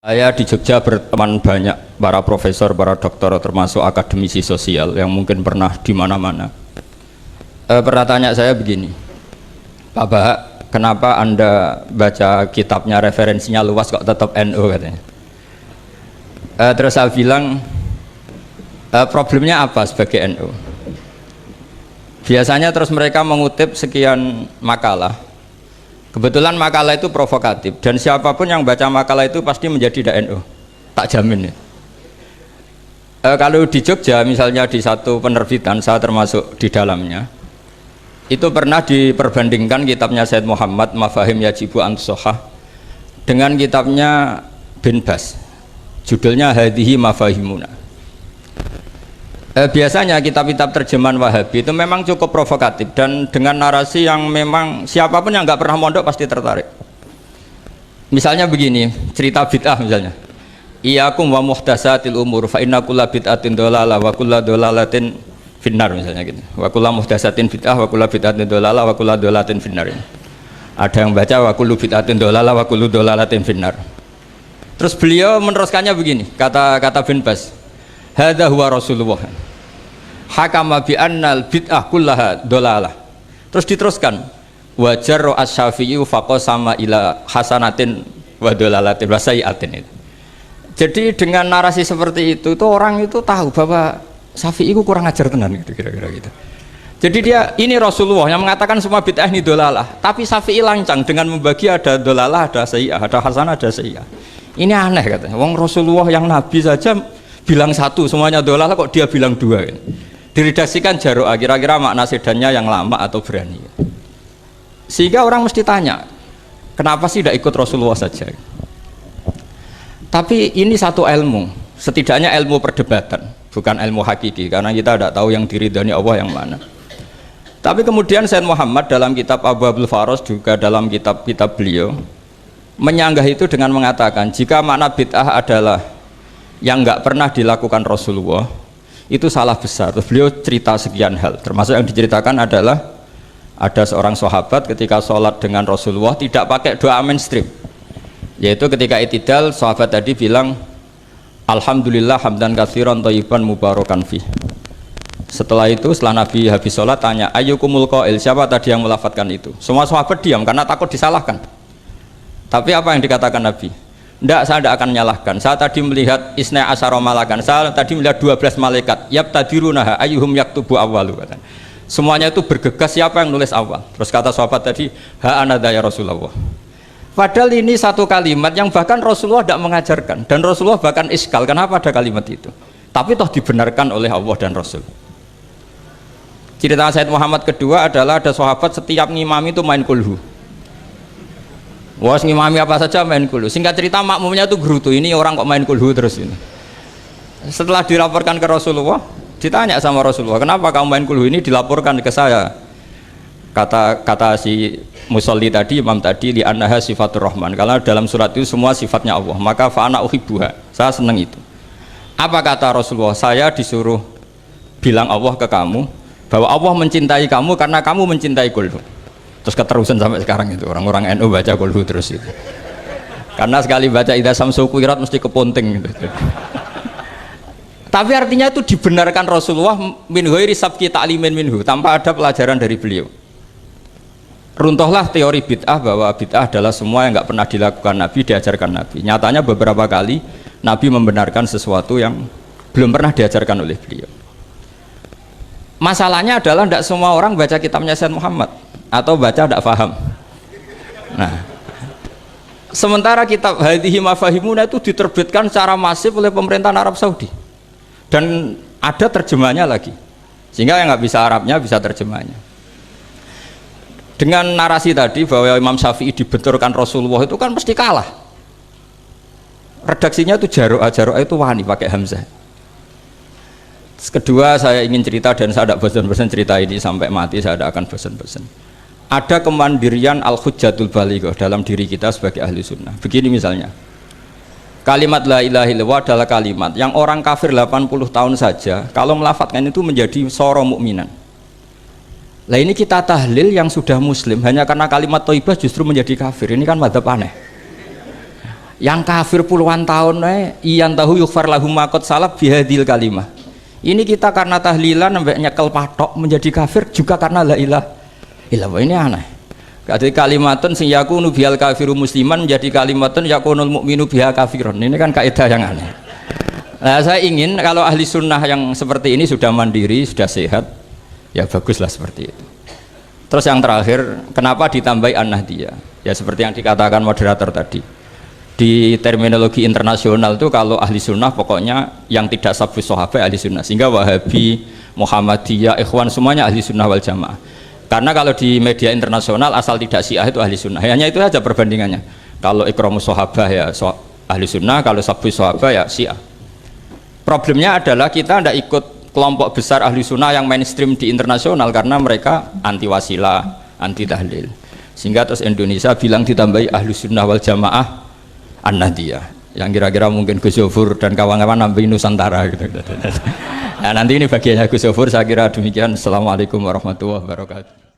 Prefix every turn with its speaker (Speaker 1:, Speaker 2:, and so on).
Speaker 1: Saya di Jogja berteman banyak para profesor, para doktor, termasuk akademisi sosial yang mungkin pernah di mana-mana. Pernah tanya saya begini, Pak Bahak, kenapa Anda baca kitabnya referensinya luas kok tetap NU katanya. Terus saya bilang, problemnya apa sebagai NU? Biasanya terus mereka mengutip sekian makalah. Kebetulan makalah itu provokatif dan siapapun yang baca makalah itu pasti menjadi NU, tak jamin ya. Kalau di Jogja misalnya di satu penerbitan, saya termasuk di dalamnya, itu pernah diperbandingkan kitabnya Said Muhammad Mafahim Yajibu Antusohah dengan kitabnya Bin Bas, judulnya Hadihi Mafahimuna. Biasanya kitab-kitab terjemahan Wahabi itu memang cukup provokatif dan dengan narasi yang memang siapapun yang nggak pernah mondok pasti tertarik. Misalnya begini, cerita bid'ah misalnya, Iyakum wa muhdasatil umur fa inna kulla bid'atin dolalah wa kulla dolalatin finnar, misalnya gitu. Wa kulla muhdasatin bid'ah wa kulla bid'atin dolalah wa kulla dolalatin finnar. Ada yang baca wa kullu bid'atin dolalah wa kullu dolalatin finnar. Terus beliau meneruskannya begini, kata Bin Bas, hadza huwa Rasulullah hakama bi annal bid'ah kullaha dolalah. Terus diteruskan wajar as-Syafi'i faqasama ila hasanatin wa dolalatin wa sayiatin. Jadi dengan narasi seperti itu tuh orang itu tahu bahwa Syafi'i itu kurang ajar tenan gitu, kira-kira gitu. Jadi dia ini Rasulullah yang mengatakan semua bid'ah ini dolalah, tapi Syafi'i lancang dengan membagi ada dolalah, ada sayi'ah, ada hasanah, ada sayi'ah. Ini aneh katanya. Wong Rasulullah yang nabi saja bilang satu semuanya dolalah, kok dia bilang dua kan? Diredaksikan Jaro'ah, kira-kira makna sedannya yang lama atau berani, sehingga orang mesti tanya kenapa sih tidak ikut Rasulullah saja. Tapi ini satu ilmu, setidaknya ilmu perdebatan, bukan ilmu hakiki, karena kita tidak tahu yang diridhani Allah yang mana. Tapi kemudian Said Muhammad dalam kitab Abu Abdul Faros, juga dalam kitab-kitab beliau menyanggah itu dengan mengatakan jika makna bid'ah adalah yang nggak pernah dilakukan Rasulullah, itu salah besar. Terus beliau cerita sekian hal, termasuk yang diceritakan adalah ada seorang sahabat ketika sholat dengan Rasulullah tidak pakai doa mainstream, yaitu ketika itidal sahabat tadi bilang alhamdulillah hamdan katsiran thayyiban mubarakan fih. Setelah itu setelah Nabi habis sholat tanya ayyukumul qail, siapa tadi yang melafatkan itu? Semua sahabat diam karena takut disalahkan. Tapi apa yang dikatakan Nabi? Tidak, saya tidak akan menyalahkan. Saya tadi melihat isna asyara malakan. Saya tadi melihat 12 malaikat. Yabtadirunaha ayyuhum yaktubu awwalu. Semuanya itu bergegas siapa yang nulis awal. Terus kata sahabat tadi, ha anadha ya Rasulullah. Padahal ini satu kalimat yang bahkan Rasulullah tidak mengajarkan. Dan Rasulullah bahkan iskal, kenapa ada kalimat itu? Tapi toh dibenarkan oleh Allah dan Rasul. Cerita Said Muhammad kedua adalah ada sahabat setiap ngimami itu main kulhu. Wah, ngimami apa saja main kulhu. Singkat cerita makmumnya itu gerutu, ini orang kok main kulhu terus ini. Setelah dilaporkan ke Rasulullah, ditanya sama Rasulullah, kenapa kamu main kulhu? Ini dilaporkan ke saya. Kata si musolli tadi, imam tadi, li annaha sifatur rahman, karena dalam surat itu semua sifatnya Allah, maka fa'ana uhibbuha, saya senang itu. Apa kata Rasulullah? Saya disuruh bilang Allah ke kamu bahwa Allah mencintai kamu karena kamu mencintai kulhu. Terus keterusan sampai sekarang itu orang-orang NU baca kulhu terus itu, karena sekali baca idza samsu kuwirat mesti keponting gitu. Tapi artinya itu dibenarkan Rasulullah min ghairi sabqi ta'limin minhu, tanpa ada pelajaran dari beliau. Runtuhlah teori bid'ah bahwa bid'ah adalah semua yang nggak pernah dilakukan Nabi, diajarkan Nabi. Nyatanya beberapa kali Nabi membenarkan sesuatu yang belum pernah diajarkan oleh beliau. Masalahnya adalah tidak semua orang baca kitabnya Said Muhammad atau baca tidak paham. Nah, sementara kitab Hadihi Mafahimuna itu diterbitkan secara masif oleh pemerintahan Arab Saudi dan ada terjemahnya lagi, sehingga yang nggak bisa Arabnya bisa terjemahnya. Dengan narasi tadi bahwa Imam Syafi'i dibenturkan Rasulullah itu kan pasti kalah. Redaksinya itu Jaro'ah itu wani pakai hamzah. Kedua, saya ingin cerita dan saya tidak bosan-bosan cerita ini sampai mati, saya tidak akan bosan-bosan. Ada kemandirian al-hujjatul balighah dalam diri kita sebagai ahli sunnah. Begini misalnya, kalimat la ilaha illallah adalah kalimat yang orang kafir 80 tahun saja kalau melafatkan itu menjadi soro mukminan. Lah ini kita tahlil yang sudah muslim hanya karena kalimat thayyibah justru menjadi kafir. Ini kan madzhab aneh. yang kafir puluhan tahun iyan tahu yukfar lahum makot salaf bihadil kalimah. Ini kita karena tahlilan sampai nyekel patok menjadi kafir juga karena la ilaha illallah. Ini aneh. Jadi kalimatun sing yakunu bihal kafiru musliman menjadi kalimatun yakunul mukminu biha kafirun. Ini kan kaidah yang aneh. Nah, saya ingin kalau ahli sunnah yang seperti ini sudah mandiri, sudah sehat, ya baguslah seperti itu. Terus yang terakhir, kenapa ditambahi an-nahdiyah? Ya seperti yang dikatakan moderator tadi. Di terminologi internasional itu kalau ahli sunnah pokoknya yang tidak sabus sahabat ahli sunnah. Sehingga Wahabi, Muhammadiyah, Ikhwan semuanya ahli sunnah wal jamaah. Karena kalau di media internasional asal tidak Syiah itu ahli sunnah. Hanya itu saja perbandingannya. Kalau ikramus sahabah ya ahli sunnah, kalau sabus sahabah ya Syiah. Problemnya adalah kita tidak ikut kelompok besar ahli sunnah yang mainstream di internasional karena mereka anti wasilah, anti tahlil. Sehingga terus Indonesia bilang ditambahi ahli sunnah wal jamaah an-nahdiyah. Yang kira-kira mungkin Gus Yofur dan kawan-kawan nambahin Nusantara gitu. Nah, nanti ini bagiannya Gus Yofur, saya kira demikian. Assalamualaikum warahmatullahi wabarakatuh.